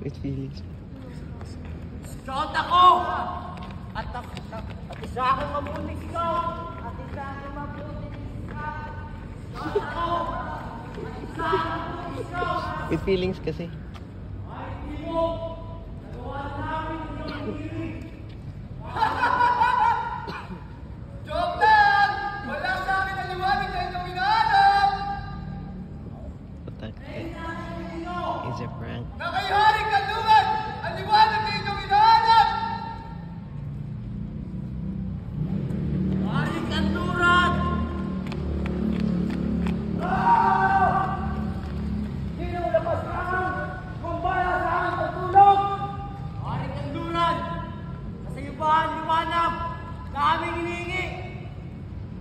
With feelings. Shot ako! At isa akong mabuting ikaw! At isa akong mabuting ikaw! Shot ako! At isa akong mabuting ikaw! With feelings kasi. Ay, hindi mo! Nagawa namin yung hiling! Joke lang! Wala sa akin ang liwanag na inyong hinahanap! Putak. It's a prank. Nakayaring kanlungan! Ang liwanag na inyong hinahanap! Maring kanluran! Sino mo napasahan kung bala sa aming pagtulog? Maring kanluran! Sa iyo ba ang liwanag na aming hinihingi?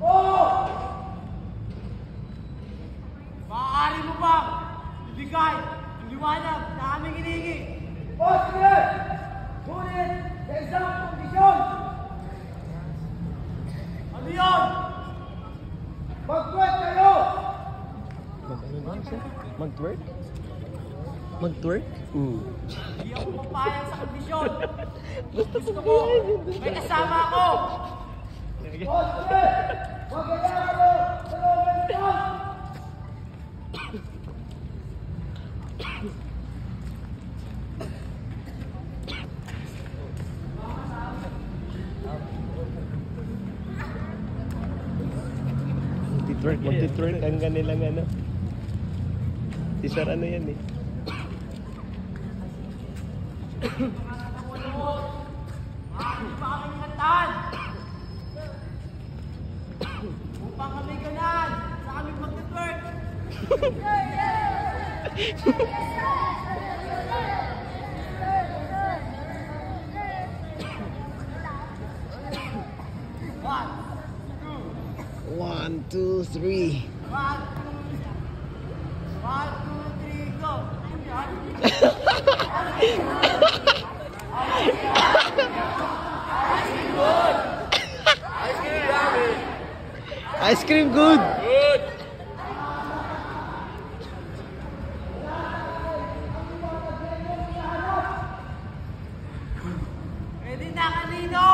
Oo! Maaari mo ba ibigay ang liwanag na aming hinihingi? O sige! Ngunit sa isang kondisyon! Ano yun? Mag-quit kayo! Mag-twerk? Mag-twerk? Hindi ako papayag sa kondisyon. Gusto ko, may kasama ako. O sige! Magkaya kayo sa loob ng isang! Magti-twerk ang kanilang ano. Si Sir ano yan eh. Maaari ba kami kantahan? Upang kami ganan sa aming magtitwerk. One, two, three. 1, 2, 3, go! Ice cream good. Ready na kanino?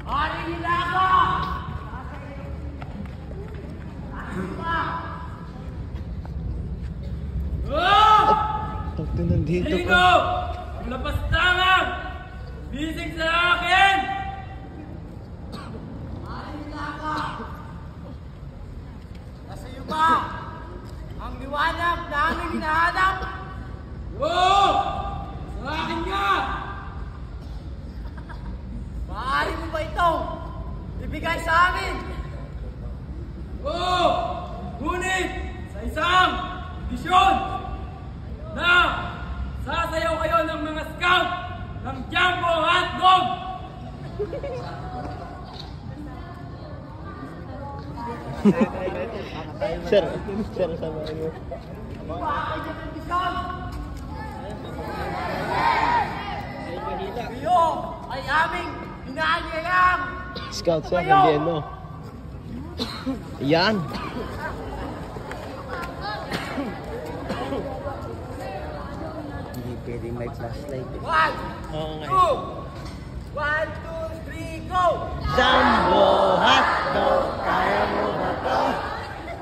Ari Nilaga! Pagka nandito Sino? ka. Ang lapastangang! Bisig sa akin! Ari Nilaga! Nasa iyo ba? Ang liwanag na aming hinahanap? Oo! Sa akin nga! Maaari mo ba itong ibigay sa amin? Oo! Ngunit sa isang kondisyon na sasayaw kayo ng mga scout ng Jumbo Hotdog! Sir, sama mo. Bakit yung kondisyon? Iyo ay aming inaanyayang! Scout sir, hindi ano. Yan. Hindi pwedeng may flashlight. 1, Oo nga. 2, 1, 2, 3, go! Jumbo hotdog, kaya mo ba to?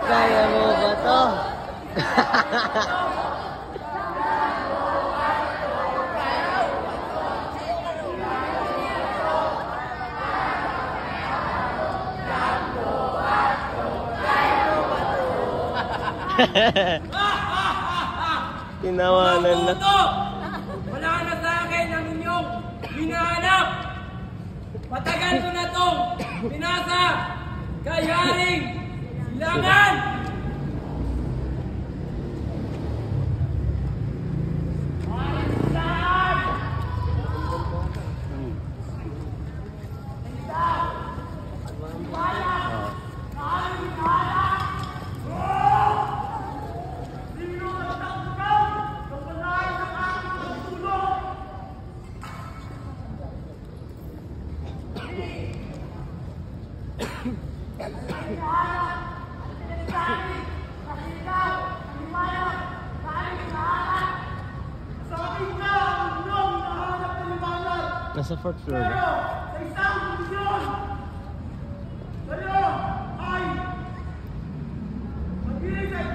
Kaya mo ba to? Tinawanan na. Mabuto! Wala na sa akin ang inyong hinahanap! Matagal ko na itong pinasa kay Haring Silangan! Haring Silangan! Kasi ikaw, ang liwanag, galing sa lahat. Sa akin ka, ang mundo, hinahanap ng liwanag. Nasa fourth floor Pero, ba? sa isang kondisyon, kayo ay mag-iisip